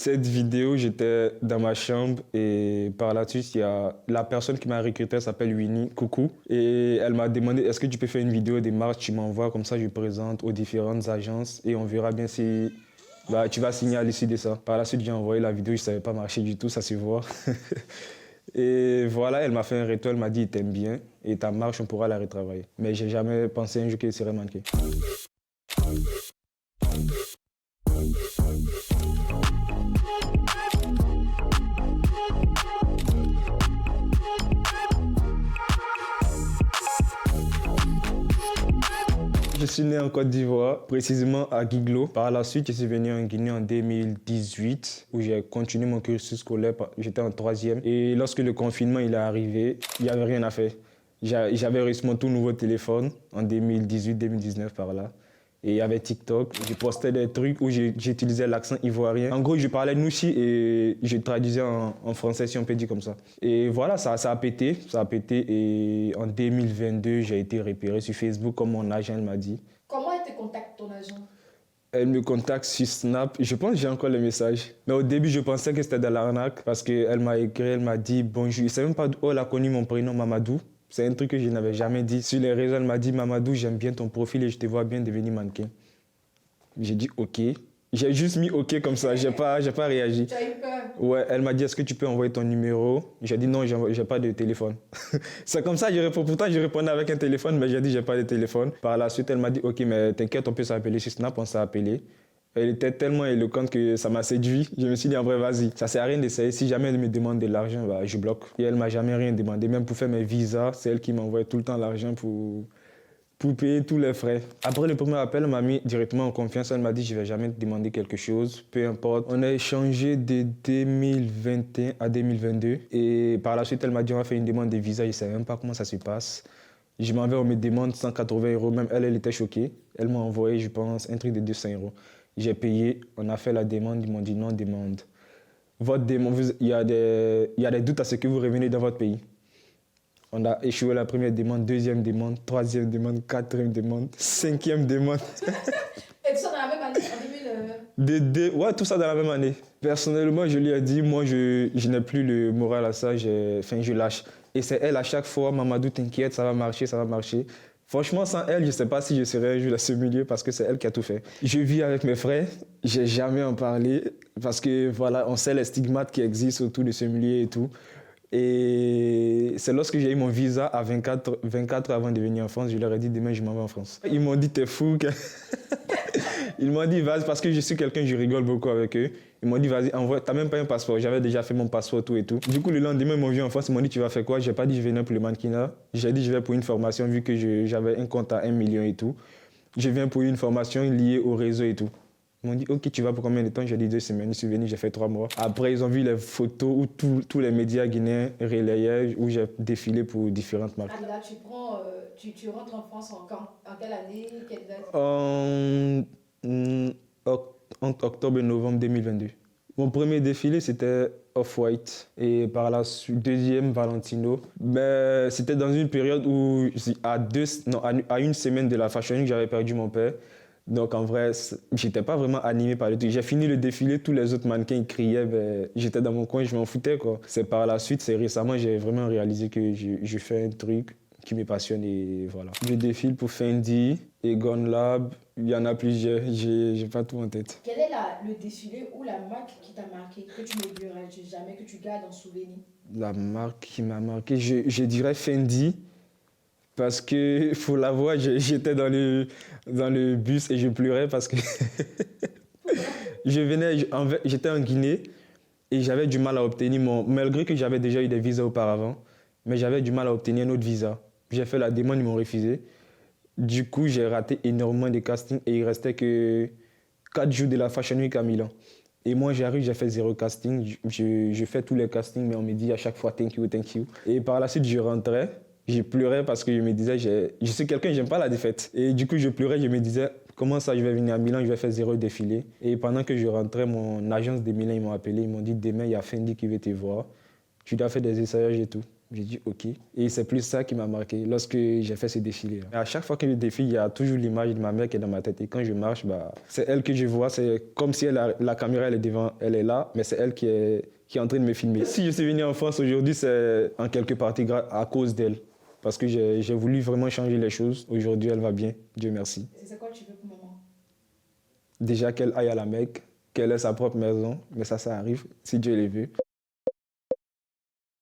Cette vidéo, j'étais dans ma chambre et par la suite, il y a la personne qui m'a recruté, elle s'appelle Winnie, coucou. Et elle m'a demandé, est-ce que tu peux faire une vidéo des marques, tu m'envoies, comme ça je présente aux différentes agences et on verra bien si tu vas signer à l'issue de ça. Par la suite, j'ai envoyé la vidéo, je ne savais pas marcher du tout, ça se voit. Et voilà, elle m'a fait un retour, elle m'a dit, t'aimes bien et ta marche, on pourra la retravailler. Mais j'ai jamais pensé un jour qu'elle serait manquée. Je suis né en Côte d'Ivoire, précisément à Guiglo. Par la suite, je suis venu en Guinée en 2018, où j'ai continué mon cursus scolaire. J'étais en troisième. Et lorsque le confinement il est arrivé, il n'y avait rien à faire. J'avais reçu mon tout nouveau téléphone en 2018-2019 par là. Et il y avait TikTok. Je postais des trucs où j'utilisais l'accent ivoirien. En gros, je parlais Nouchi et je traduisais en français, si on peut dire comme ça. Et voilà, ça a pété. Ça a pété. Et en 2022, j'ai été repéré sur Facebook, comme mon agent m'a dit. Comment elle te contacte, ton agent? Elle me contacte sur Snap. Je pense que j'ai encore les messages. Mais au début, je pensais que c'était de l'arnaque parce qu'elle m'a écrit, elle m'a dit bonjour. Je ne sais même pas où elle a connu mon prénom, Mamadou. C'est un truc que je n'avais jamais dit. Sur les réseaux, elle m'a dit Mamadou, j'aime bien ton profil et je te vois bien devenir mannequin. J'ai dit OK. J'ai juste mis OK comme ça, j'ai pas réagi. Tu as eu peur? Ouais, elle m'a dit est-ce que tu peux envoyer ton numéro? J'ai dit non, j'ai pas de téléphone. C'est comme ça, je réponds. Pourtant, je répondais avec un téléphone, mais j'ai dit j'ai pas de téléphone. Par la suite, elle m'a dit OK, mais t'inquiète, on peut s'appeler sur Snap, on s'est appelé. Elle était tellement éloquente que ça m'a séduit. Je me suis dit, en vrai, vas-y. Ça sert à rien d'essayer. Si jamais elle me demande de l'argent, je bloque. Et elle m'a jamais rien demandé. Même pour faire mes visas, c'est elle qui m'envoie tout le temps l'argent pour payer tous les frais. Après le premier appel, elle m'a mis directement en confiance. Elle m'a dit, je vais jamais te demander quelque chose, peu importe. On a échangé de 2021 à 2022. Et par la suite, elle m'a dit, on va faire une demande de visa. Je ne savais même pas comment ça se passe. Je m'en vais, on me demande 180 €. Même elle était choquée. Elle m'a envoyé, je pense, un truc de 200 €. J'ai payé, on a fait la demande, ils m'ont dit non, demande. Votre demande, il y a des doutes à ce que vous revenez dans votre pays. On a échoué la première demande, deuxième demande, troisième demande, quatrième demande, cinquième demande. Et tout ça dans la même année, en 2000 Ouais, tout ça dans la même année. Personnellement, je lui ai dit, moi, je n'ai plus le moral à ça, je lâche. Et c'est elle à chaque fois, Mamadou, t'inquiète, ça va marcher, ça va marcher. Franchement, sans elle, je ne sais pas si je serais un jour dans ce milieu parce que c'est elle qui a tout fait. Je vis avec mes frères, j'ai jamais en parlé parce que voilà, on sait les stigmates qui existent autour de ce milieu et tout. Et c'est lorsque j'ai eu mon visa à 24 avant de venir en France, je leur ai dit demain je m'en vais en France. Ils m'ont dit t'es fou. Ils m'ont dit vas-y parce que je suis quelqu'un, je rigole beaucoup avec eux. Ils m'ont dit vas-y envoie, t'as même pas un passeport. J'avais déjà fait mon passeport tout et tout. Du coup le lendemain ils m'ont vu en France, ils m'ont dit tu vas faire quoi? J'ai pas dit je venais pour le mannequinat. J'ai dit je vais pour une formation vu que j'avais un compte à 1 million et tout. Je viens pour une formation liée au réseau et tout. Ils m'ont dit, OK, tu vas pour combien de temps? J'ai dit 2 semaines. Je suis venu, j'ai fait 3 mois. Après, ils ont vu les photos où tous les médias guinéens relayaient, où j'ai défilé pour différentes marques. Ah, là, tu rentres en France en quand? En quelle année? Quelle date? En octobre et novembre 2022. Mon premier défilé, c'était Off-White. Et par la suite, deuxième, Valentino. Mais c'était dans une période où, à une semaine de la Fashion Week, j'avais perdu mon père. Donc en vrai, j'étais pas vraiment animé par le truc. J'ai fini le défilé, tous les autres mannequins ils criaient, mais j'étais dans mon coin, je m'en foutais quoi. C'est par la suite, c'est récemment, j'ai vraiment réalisé que je fais un truc qui me passionne et voilà. Je défile pour Fendi, Egon Lab, il y en a plusieurs, j'ai pas tout en tête. Quel est le défilé ou la marque qui t'a marqué, que tu n'oublieras jamais, que tu gardes en souvenir? La marque qui m'a marqué, je dirais Fendi. Parce que, faut l'avouer, j'étais dans le bus et je pleurais parce que j'étais en Guinée et j'avais du mal à obtenir malgré que j'avais déjà eu des visas auparavant, mais j'avais du mal à obtenir un autre visa. J'ai fait la demande, ils m'ont refusé. Du coup, j'ai raté énormément de castings et il restait que 4 jours de la Fashion Week à Milan. Et moi, j'arrive, j'ai fait 0 casting. Je fais tous les castings, mais on me dit à chaque fois thank you, thank you. Et par la suite, je rentrais. Je pleurais parce que je me disais, je suis quelqu'un, j'aime pas la défaite. Et du coup, je pleurais, je me disais, comment ça, je vais venir à Milan, je vais faire 0 défilé. Et pendant que je rentrais, mon agence de Milan, ils m'ont appelé, ils m'ont dit, demain, il y a Fendi qui veut te voir. Tu dois faire des essayages et tout. J'ai dit OK. Et c'est plus ça qui m'a marqué lorsque j'ai fait ce défilé. À chaque fois que je défile, il y a toujours l'image de ma mère qui est dans ma tête. Et quand je marche, c'est elle que je vois. C'est comme si la caméra elle est devant, elle est là, mais c'est elle qui est en train de me filmer. Si je suis venu en France aujourd'hui, c'est en quelque partie à cause d'elle. Parce que j'ai voulu vraiment changer les choses. Aujourd'hui, elle va bien. Dieu merci. C'est quoi tu veux pour maman? Déjà qu'elle aille à la Mecque, qu'elle ait sa propre maison. Mais ça arrive, si Dieu le veut.